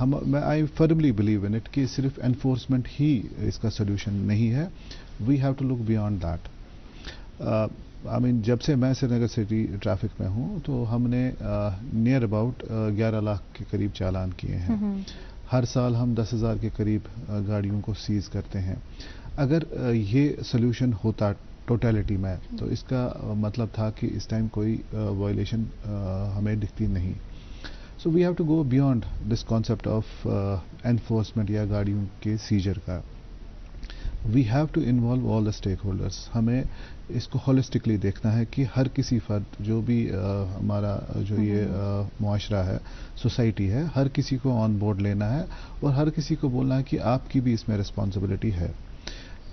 میں I firmly believe in it کہ صرف انفورسمنٹ ہی اس کا سولوشن نہیں ہے. We have to look beyond that. I mean جب سے میں سری نگر سٹی ٹریفک میں ہوں تو ہم نے نیئر اباؤٹ 11 لاکھ کے قریب چالان کیے ہیں. ہر سال ہم 10,000 کے قریب گاڑیوں کو سیز کرتے ہیں. اگر یہ سولوشن ہوتا ٹوٹیلٹی میں تو اس کا مطلب تھا کہ اس ٹائم کوئی وائلیشن ہمیں دکھتی نہیں. So we have to go beyond this concept of enforcement یا گاڑیوں کے سیجر کا. We have to involve all the stakeholders. ہمیں اس کو ہولسٹکلی دیکھنا ہے کہ ہر کسی فرد جو بھی ہمارا جو یہ معاشرہ ہے, سوسائٹی ہے, ہر کسی کو آن بورڈ لینا ہے اور ہر کسی کو بولنا ہے کہ آپ کی بھی اس میں رسپانسبلٹی ہے.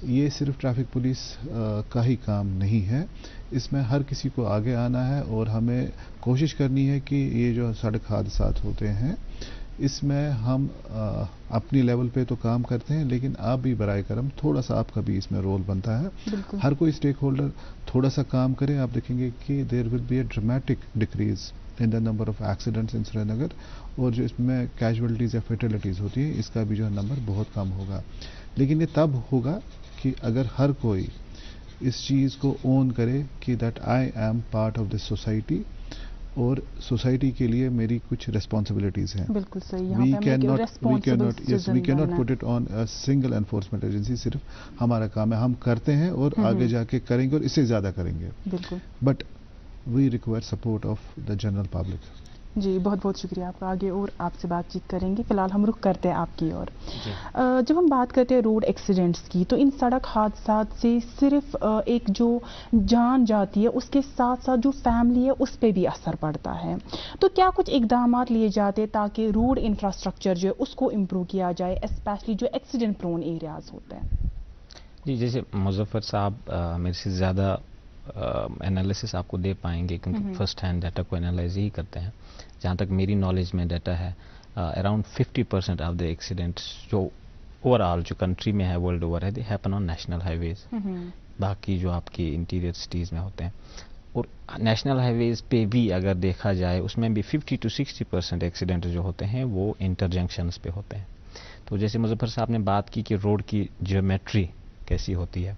یہ صرف ٹریفک پولیس کا ہی کام نہیں ہے, اس میں ہر کسی کو آگے آنا ہے اور ہمیں کوشش کرنی ہے کہ یہ جو سڑک حادثات ہوتے ہیں اس میں ہم اپنی لیول پہ تو کام کرتے ہیں, لیکن آپ بھی برائے کرم تھوڑا سا آپ کا بھی اس میں رول بنتا ہے. ہر کوئی اسٹیک ہولڈر تھوڑا سا کام کرے, آپ دیکھیں گے کہ there will be a dramatic decrease in the number of accidents in Srinagar, اور جو اس میں کیجویلٹیز یا فیٹلٹیز ہوتی ہیں اس کا بھی جو نمبر بہت کم ہوگا. لیکن یہ تب ہوگا کہ اگر ہر کوئی اس چیز کو اون کرے کہ that I am part of this society اور سوسائٹی کے لیے میری کچھ ریسپانسبلٹیز ہیں. بالکل صحیح. We can not put it on single enforcement agency. صرف ہمارا کام ہے, ہم کرتے ہیں اور آگے جا کے کریں گے اور اس سے زیادہ کریں گے. بالکل. But we require support of the general public. جی بہت بہت شکریہ آپ کا. آگے اور آپ سے بات چیت کریں گے, فی الحال ہم رخ کرتے ہیں آپ کی اور. جب ہم بات کرتے ہیں روڈ ایکسیڈنٹس کی تو ان سڑک حادثات سے صرف ایک جو جان جاتی ہے اس کے ساتھ ساتھ جو فیملی ہے اس پہ بھی اثر پڑتا ہے. تو کیا کچھ اقدامات لیے جاتے تاکہ روڈ انفراسٹرکچر جو ہے اس کو امپروو کیا جائے, اسپیشلی جو ایکسیڈنٹ پرون ایریاز ہوتے ہیں؟ جی جیسے مظفر صاحب میرے سے زیادہ انالیسس آپ کو دے پائیں گے کیونکہ فرسٹ ہینڈ ڈیٹا کو انالائز ہی کرتے ہیں. جہاں تک میری نالج میں ڈیٹا ہے اراؤنڈ 50% آف دا ایکسیڈنٹس جو اوور آل جو کنٹری میں ہے, ورلڈ اوور ہے, they happen on national highways. باقی جو آپ کی انٹیریئر سٹیز میں ہوتے ہیں, اور نیشنل ہائی ویز پہ بھی اگر دیکھا جائے اس میں بھی 50 to 60% ایکسیڈنٹ جو ہوتے ہیں وہ انٹر جنکشنز پہ ہوتے ہیں. تو جیسے مظفر صاحب نے بات کی کہ روڈ کی جیومیٹری کیسی ہوتی ہے,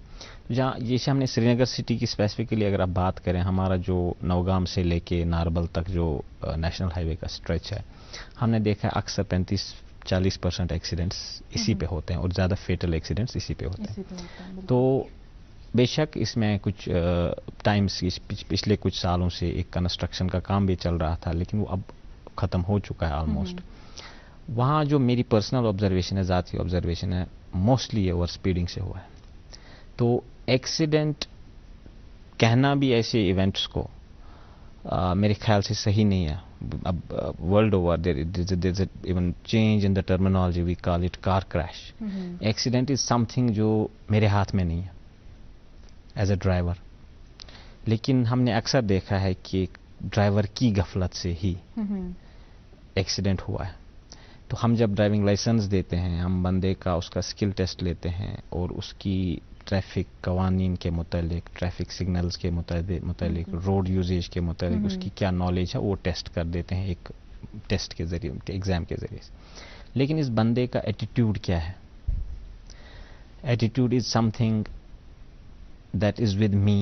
جہاں جیسے ہم نے سری نگر سٹی کی اسپیسیفکلی اگر آپ بات کریں, ہمارا جو نوگام سے لے کے ناربل تک جو نیشنل ہائی وے کا اسٹریچ ہے, ہم نے دیکھا اکثر 35-40% ایکسیڈنٹس اسی پہ ہوتے ہیں اور زیادہ فیٹل ایکسیڈنٹس اسی پہ ہوتے ہیں. تو بے شک اس میں کچھ ٹائمس پچھلے کچھ سالوں سے ایک کنسٹرکشن کا کام بھی چل رہا تھا, لیکن وہ اب ختم ہو چکا ہے آلموسٹ. وہاں جو میری پرسنل آبزرویشن ہے, ذاتی آبزرویشن ہے, موسٹلی یہ اوور اسپیڈنگ سے ہوا ہے. تو ایکسیڈنٹ کہنا بھی ایسے ایونٹس کو میرے خیال سے صحیح نہیں ہے. اب world over there is even change in the terminology, we call it car crash. Accident is something جو میرے ہاتھ میں نہیں ہے ایز اے ڈرائیور, لیکن ہم نے اکثر دیکھا ہے کہ ڈرائیور کی غفلت سے ہی ایکسیڈنٹ ہوا ہے. تو ہم جب ڈرائیونگ لائسنس دیتے ہیں, ہم بندے کا اس کا اسکل ٹیسٹ لیتے ہیں اور اس کی ٹریفک قوانین کے متعلق, ٹریفک سگنلز کے متعلق, روڈ یوزیج کے متعلق اس کی کیا نالج ہے وہ ٹیسٹ کر دیتے ہیں ایک ٹیسٹ کے ذریعے, ایگزام کے ذریعے سے. لیکن اس بندے کا ایٹیٹیوڈ کیا ہے؟ Attitude is some thing that is with me.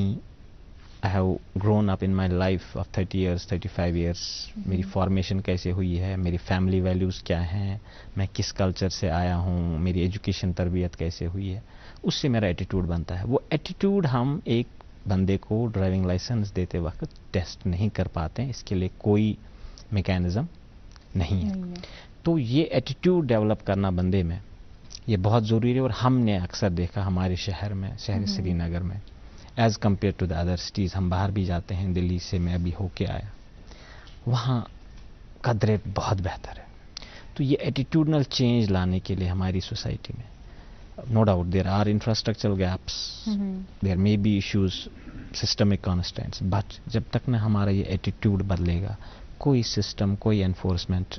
I have grown up in my life of 30 years, 35 years. میری فارمیشن کیسے ہوئی ہے, میری فیملی ویلیوز کیا ہیں, میں کس کلچر سے آیا ہوں, میری ایجوکیشن تربیت کیسے ہوئی ہے, اس سے میرا ایٹیٹیوڈ بنتا ہے. وہ ایٹیٹیوڈ ہم ایک بندے کو ڈرائیونگ لائسنس دیتے وقت ٹیسٹ نہیں کر پاتے ہیں, اس کے لیے کوئی میکینزم نہیں ہے. تو یہ ایٹیٹیوڈ ڈیولپ کرنا بندے میں یہ بہت ضروری ہے. اور ہم نے اکثر دیکھا ہمارے شہر میں, شہر سری نگر میں, as compare to the other cities, ہم باہر بھی جاتے ہیں, دلی سے میں ابھی ہو کے آیا, وہاں قدر بہت بہتر ہے. تو یہ ایٹیٹیوڈنل چینج لانے کے لیے ہماری سوسائٹی میں no doubt there are infrastructural gaps, there may be issues, systemic constants, but جب تک نہ ہمارا یہ ایٹیٹیوڈ بدلے گا, کوئی سسٹم, کوئی enforcement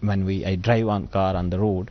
when I drive on car on the road,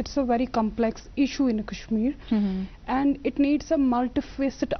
it's a very complex issue in Kashmir and it needs a multifaceted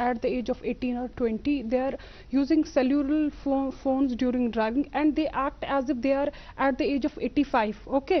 at the age of 18 or 20, they are using cellular phones during driving and they act as if they are at the age of 85. okay,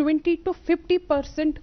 20 to 50%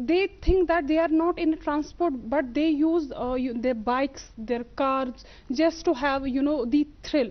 they think that they are not in transport but they use their bikes, their cars just to have the thrill.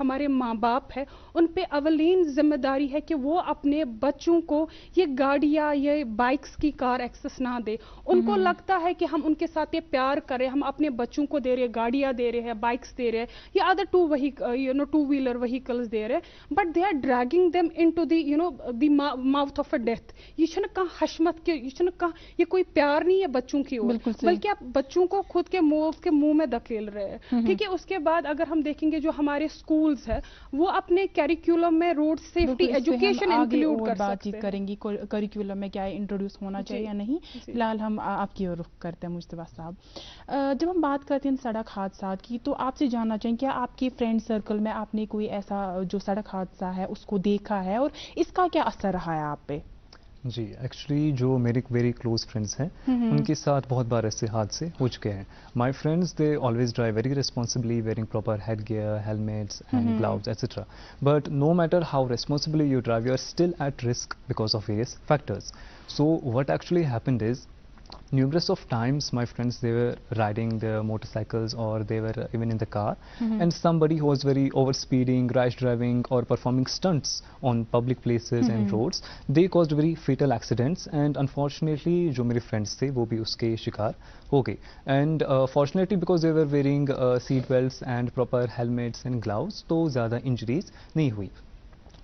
ہمارے ماں باپ ہے ان پہ اولین ذمہ داری ہے کہ وہ اپنے بچوں کو یہ گاڑیاں یہ بائکس کی کار ایکسس نہ دے. ان کو لگتا ہے کہ ہم ان کے ساتھ یہ پیار کریں, ہم اپنے بچوں کو دے رہے گاڑیاں دے رہے ہیں, بائکس دے رہے ہیں یا ادر ٹو ویلر وہیکلز دے رہے, but they are dragging them into the the mouth of a death. یہ چھنا کہاں حشمت کے, یہ چھنا کہاں, یہ کوئی پیار نہیں ہے بچوں کی اور, بلکہ آپ بچوں کو خود کے منہ میں دھکیل رہے ہیں. ٹھیک ہے, اس کے بعد اگر ہم دیکھیں گے جو ہمارے اسکولز ہیں وہ اپنے کیریکولم میں روڈ سیفٹی ایجوکیشن انکلوڈ کر سکتے ہیں. کریں گی کریکولم میں کیا انٹروڈیوس ہونا چاہیے یا نہیں. فی الحال ہم آپ کی اور رخ کرتے ہیں مجتبیٰ صاحب. جب ہم بات کرتے ہیں سڑک حادثات کی تو آپ سے جاننا چاہیں کیا آپ کے فرینڈ سرکل میں آپ نے کوئی ایسا جو سڑک حادثہ ہے اس کو دیکھا ہے اور اس کا کیا اثر رہا ہے آپ پہ؟ جی ایکچولی جو میرے ویری کلوز فرینڈس ہیں ان کے ساتھ بہت بار ایسے حادثے ہو چکے ہیں. My friends they always drive very responsibly wearing proper head gear, helmets and gloves etcetera, but no matter how responsibly you drive you are still at risk because of various factors. So what actually happened is numerous of times my friends they were riding their motorcycles or they were even in the car and somebody who was very overspeeding, rash driving or performing stunts on public places and roads, they caused very fatal accidents and unfortunately jo mere friends the wo bhi uske shikar ho gaye. And fortunately because they were wearing seat belts and proper helmets and gloves to zyada injuries nahi hui.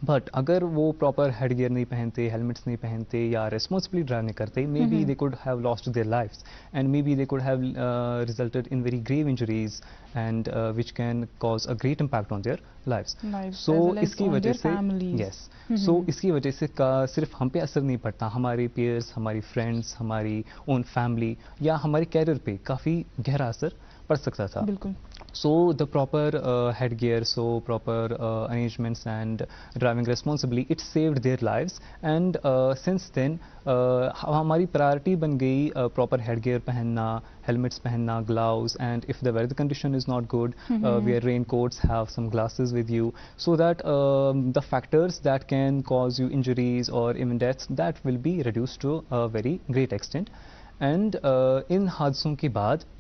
But اگر وہ proper head gear نہیں پہنتے, helmets نہیں پہنتے یا responsibly drive نہیں کرتے, may be they could have lost their lives and may be they could have resulted in very grave injuries and which can cause a great impact on their lives. So اس کی وجہ سے سو اس کی وجہ سے صرف ہم پہ اثر نہیں پڑتا, ہمارے پیئرس, ہماری فرینڈس, ہماری اون فیملی یا ہمارے کیریئر پہ کافی گہرا اثر پڑ سکتا تھا. بالکل. So the proper head gear, so proper arrangements and driving responsibly, it saved their lives. And since then ہماری priority بن گئی proper head gear پہننا, helmets پہننا, gloves, and if the weather condition is not good, wear raincoats, have some glasses with you, so that the factors that can cause you injuries or even deaths, that will be reduced to a very great extent. And ان حادثوں کے بعد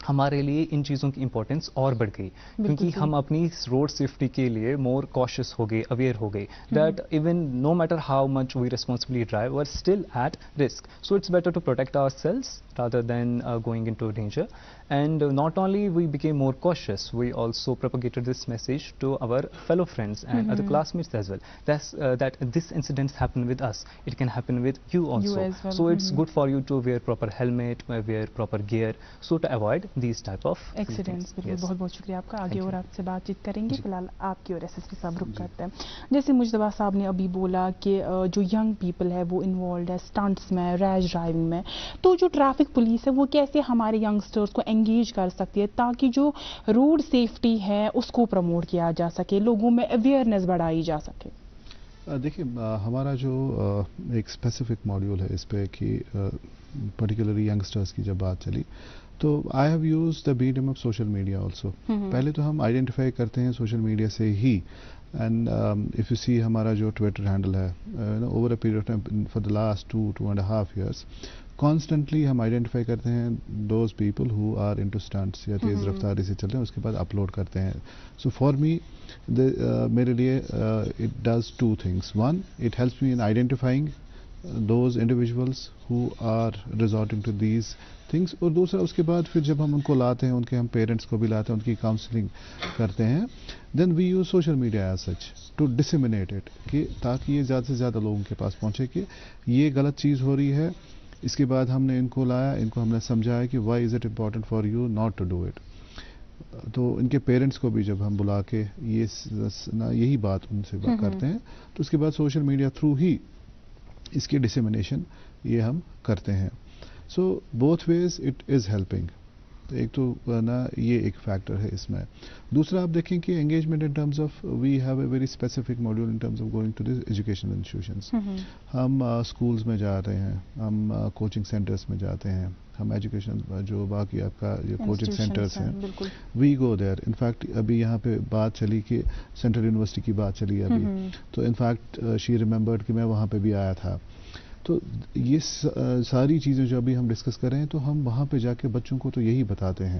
ہمارے لیے ان چیزوں کی importance اور بڑھ گئی کیونکہ ہم اپنی روڈ سیفٹی کے لیے مور کاشیس ہو گئے, اویئر ہو گئے that even no matter how much we responsibly drive are still at risk. So it's better to protect our selves rather than going into danger. And not only we became more cautious, we also propagated this message to our fellow friends and other classmates as well. That this incidents happen with us, it can happen with you also. You as well. So it's good for you to wear proper helmet, wear proper gear, so to avoid these type of accidents. بالکل. بہت بہت شکریہ آپ کا. آگے اور آپ سے بات چیت کریں گے. فی الحال آپ کی اور ایس ایس پی صاحب رک کرتے ہیں. جیسے مجتبیٰ صاحب نے ابھی بولا کہ جو ینگ پیپل ہے وہ انوالوڈ ہے اسٹنٹس میں, ریش ڈرائیونگ میں, تو جو ٹریفک پولیس ہے وہ کیسے ہمارے ینگسٹرز کو انگیج کر سکتی ہے تاکہ جو روڈ سیفٹی ہے اس کو پروموٹ کیا جا سکے, لوگوں میں اویئرنیس بڑھائی جا سکے؟ دیکھیں ہمارا جو ایک اسپیسیفک ماڈیول ہے اس پہ کہ پرٹیکولرلی ینگسٹرز کی جب بات چلی تو I have used the medium of social media also. پہلے تو ہم آئیڈینٹیفائی کرتے ہیں سوشل میڈیا سے ہی. اینڈ اف یو سی ہمارا جو ٹویٹر ہینڈل ہے over a period of time for the last 2.5 years constantly ہم آئیڈینٹیفائی کرتے ہیں those people who are into stunts یا تیز رفتاری سے چل رہے ہیں, اس کے بعد اپلوڈ کرتے ہیں. سو فار می میرے لیے it does 2 things. One, it helps me in identifying those individuals who are resorting to these things, اور دوسرا اس کے بعد پھر جب ہم ان کو لاتے ہیں, ان کے ہم پیرنٹس کو بھی لاتے ہیں, ان کی کاؤنسلنگ کرتے ہیں, then we use social media as such to disseminate it کہ تاکہ یہ زیادہ سے زیادہ لوگوں کے پاس پہنچے کہ یہ غلط چیز ہو رہی ہے. اس کے بعد ہم نے ان کو لایا, ان کو ہم نے سمجھایا کہ why is it important for you not to do it. تو ان کے پیرنٹس کو بھی جب ہم بلا کے یہی بات ان سے کرتے ہیں تو اس کے بعد سوشل میڈیا تھرو ہی اس کی ڈسیمینیشن یہ ہم کرتے ہیں. So both ways it is helping. ایک تو نا یہ ایک فیکٹر ہے اس میں. دوسرا آپ دیکھیں کہ engagement in terms of we have a very specific module in terms of going to the educational institutions. ہم اسکولز میں جا رہے ہیں, ہم کوچنگ سینٹرس میں جاتے ہیں, ہم ایجوکیشن جو باقی آپ کا جو کوچنگ سینٹرس ہیں وی گو دیئر. انفیکٹ ابھی یہاں پہ بات چلی کہ سینٹرل یونیورسٹی کی بات چلی ابھی, تو انفیکٹ شی ریممبرڈ کہ میں وہاں پہ بھی آیا تھا. تو یہ ساری چیزیں جو ابھی ہم ڈسکس کر رہے ہیں تو ہم وہاں پہ جا کے بچوں کو تو یہی بتاتے ہیں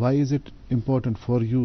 why is it important for you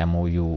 MOU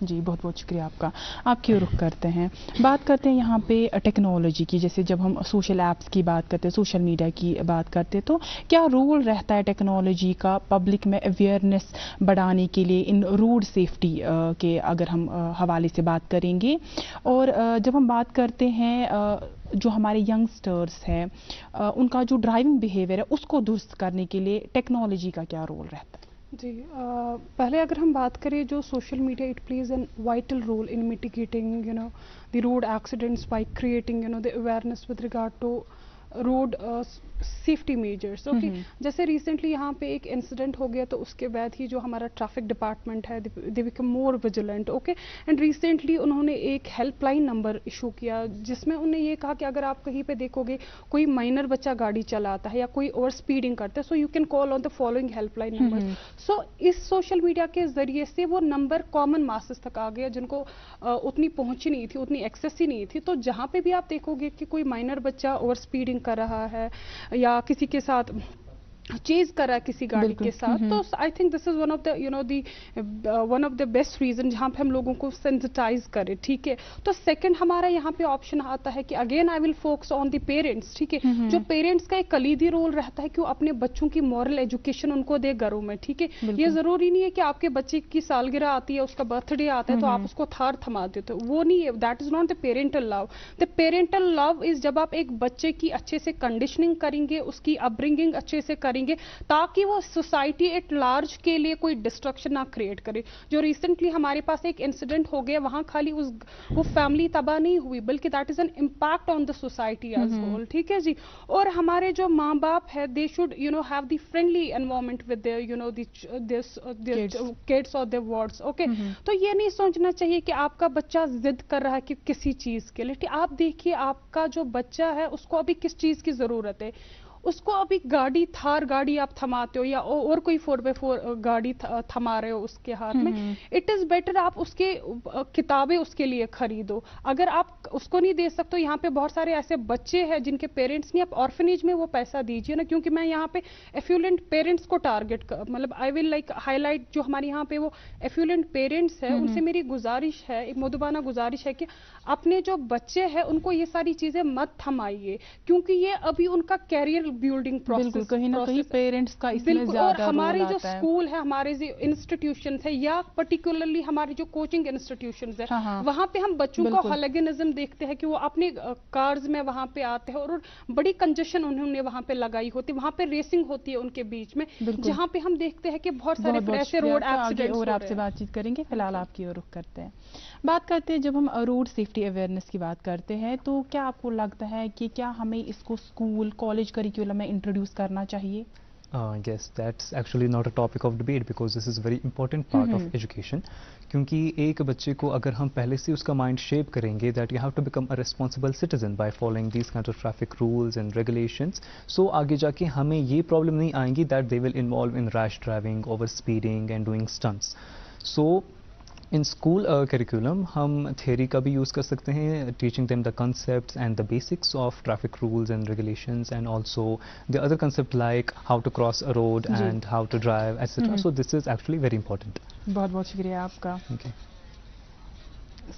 جی بہت بہت شکریہ آپ کا. آپ کی رخ کرتے ہیں, بات کرتے ہیں یہاں پہ ٹیکنالوجی کی. جیسے جب ہم سوشل ایپس کی بات کرتے ہیں, سوشل میڈیا کی بات کرتے ہیں, تو کیا رول رہتا ہے ٹیکنالوجی کا پبلک میں اویئرنیس بڑھانے کے لیے ان روڈ سیفٹی کے اگر ہم حوالے سے بات کریں گے؟ اور جب ہم بات کرتے ہیں جو ہمارے ینگسٹرس ہیں ان کا جو ڈرائیونگ بیہیویئر ہے اس کو درست کرنے کے لیے ٹیکنالوجی کا کیا رول رہتا ہے؟ جی پہلے اگر ہم بات کریں جو social media it plays an vital role in mitigating the road accidents by creating the awareness with regard to road safety measures. Okay, جیسے ریسنٹلی یہاں پہ ایک انسیڈنٹ ہو گیا تو اس کے بعد ہی جو ہمارا ٹریفک ڈپارٹمنٹ ہے they become more vigilant. Okay, and recently انہوں نے ایک ہیلپ لائن نمبر ایشو کیا جس میں انہوں نے یہ کہا کہ اگر آپ کہیں پہ دیکھو گے کوئی مائنر بچہ گاڑی چلاتا ہے یا کوئی اوور اسپیڈنگ کرتا ہے, so you can call on the following helpline number. So اس سوشل میڈیا کے ذریعے سے وہ نمبر کامن ماسز تک آ گیا جن کو اتنی پہنچ ہی نہیں تھی, اتنی ایکسیس ہی نہیں تھی. تو جہاں پہ بھی آپ دیکھو گے کہ کوئی مائنر بچہ اوور اسپیڈنگ کر رہا ہے یا کسی کے ساتھ چیز کر رہا ہے کسی گاڑی کے ساتھ, تو I think this is one of the the one of the best reason جہاں پہ ہم لوگوں کو سینسٹائز کرے. ٹھیک ہے, تو سیکنڈ ہمارا یہاں پہ آپشن آتا ہے کہ again I will focus on the parents. ٹھیک ہے, جو پیرنٹس کا ایک کلیدی رول رہتا ہے کہ وہ اپنے بچوں کی مورل ایجوکیشن ان کو دے گھروں میں. ٹھیک ہے, یہ ضروری نہیں ہے کہ آپ کے بچے کی سالگرہ آتی ہے, اس کا برتھ ڈے آتا ہے تو آپ اس کو تھار تھما دیتے, وہ نہیں ہے. That is not the parental love. The parental love is جب آپ ایک بچے کی اچھے سے کنڈیشننگ کریں گے, اس کی اپ برنگنگ اچھے سے کریں گے تاکہ وہ سوسائٹی ایٹ لارج کے لیے کوئی ڈسٹرکشن نہ کریٹ کرے. جو ریسنٹلی ہمارے پاس ایک انسیڈنٹ ہو گیا, وہاں خالی وہ فیملی تباہ نہیں ہوئی بلکہ that is an impact on the society as whole. ٹھیک ہے جی, اور ہمارے جو ماں باپ ہے they should have the friendly environment with their kids اور دیئر وارڈس. اوکے, تو یہ نہیں سوچنا چاہیے کہ آپ کا بچہ ضد کر رہا ہے کہ کسی چیز کے لیے. آپ دیکھیے آپ کا جو بچہ ہے اس کو ابھی کس چیز کی ضرورت ہے. اس کو ابھی گاڑی, تھار گاڑی آپ تھماتے ہو یا اور کوئی 4x4 گاڑی تھما رہے ہو اس کے ہاتھ میں, اٹ از بیٹر آپ اس کے کتابیں اس کے لیے خریدو. اگر آپ اس کو نہیں دے سکتے, یہاں پہ بہت سارے ایسے بچے ہیں جن کے پیرنٹس نہیں, آپ آرفنیج میں وہ پیسہ دیجیے نا, کیونکہ میں یہاں پہ ایفیولنٹ پیرنٹس کو ٹارگٹ مطلب آئی ول لائک ہائی لائٹ جو ہمارے یہاں پہ وہ ایفیولنٹ پیرنٹس ہیں ان سے میری گزارش ہے, ایک مدبانہ گزارش ہے کہ اپنے جو بچے ہیں ان کو یہ ساری چیزیں مت تھمائیے, کیونکہ یہ ابھی ان کا کیریئر بیلڈنگ پروسیس کہیں نہ کہیں پیرنٹس کا اس میں اور زیادہ ہمارے رول جو آتا ہے. اسکول ہے, ہمارے جو انسٹیٹیوشنز ہے یا پرٹیکولرلی ہماری جو کوچنگ انسٹیٹیوشنز ہے, وہاں پہ ہم بچوں کو ہالگنزم دیکھتے ہیں کہ وہ اپنے کارز میں وہاں پہ آتے ہیں اور بڑی کنجیشن انہوں نے وہاں پہ لگائی ہوتی, وہاں پہ ریسنگ ہوتی ہے ان کے بیچ میں, جہاں پہ ہم دیکھتے ہیں کہ بہت سارے ایسے روڈ ایکسیڈنٹس. اور آپ سے بات چیت کریں گے, فی الحال آپ کی رخ کرتے ہیں. بات کرتے ہیں جب ہم روڈ سیفٹی اویئرنیس کی بات کرتے ہیں تو کیا آپ کو لگتا ہے کہ کیا ہمیں اس کو اسکول کالج کریکولم میں انٹروڈیوس کرنا چاہیے؟ Yes, that's actually not a topic of debate because this is a very important part of education. کیونکہ ایک بچے کو اگر ہم پہلے سے اس کا مائنڈ شیپ کریں گے that you have to become a responsible citizen by following these kinds of traffic rules and regulations, so آگے جا کے ہمیں یہ پرابلم نہیں آئیں گی that they will involve in rash driving, over speeding and doing stunts. So in school curriculum ہم theory کا بھی یوز کر سکتے ہیں, teaching them the concepts and the basics of traffic rules and regulations and also the other concept like how to cross a road and how to drive etcetera. So this is actually very important. بہت بہت شکریہ آپ کا.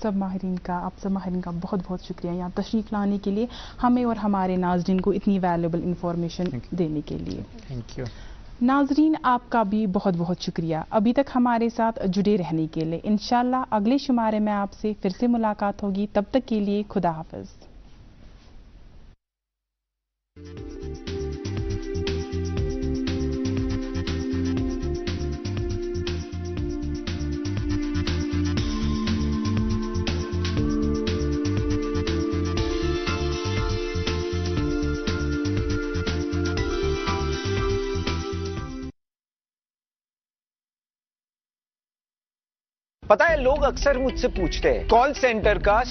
سب ماہرین کا, آپ سب ماہرین کا بہت بہت شکریہ یہاں تشریف لانے کے لیے, ہمیں اور ہمارے ناظرین کو اتنی ویلیبل انفارمیشن دینے کے لیے. Thank you. ناظرین آپ کا بھی بہت بہت شکریہ ابھی تک ہمارے ساتھ جڑے رہنے کے لیے. انشاءاللہ اگلے شمارے میں آپ سے پھر سے ملاقات ہوگی, تب تک کے لیے خدا حافظ. پتہ ہے لوگ اکثر مجھ سے پوچھتے ہیں کال سینٹر کا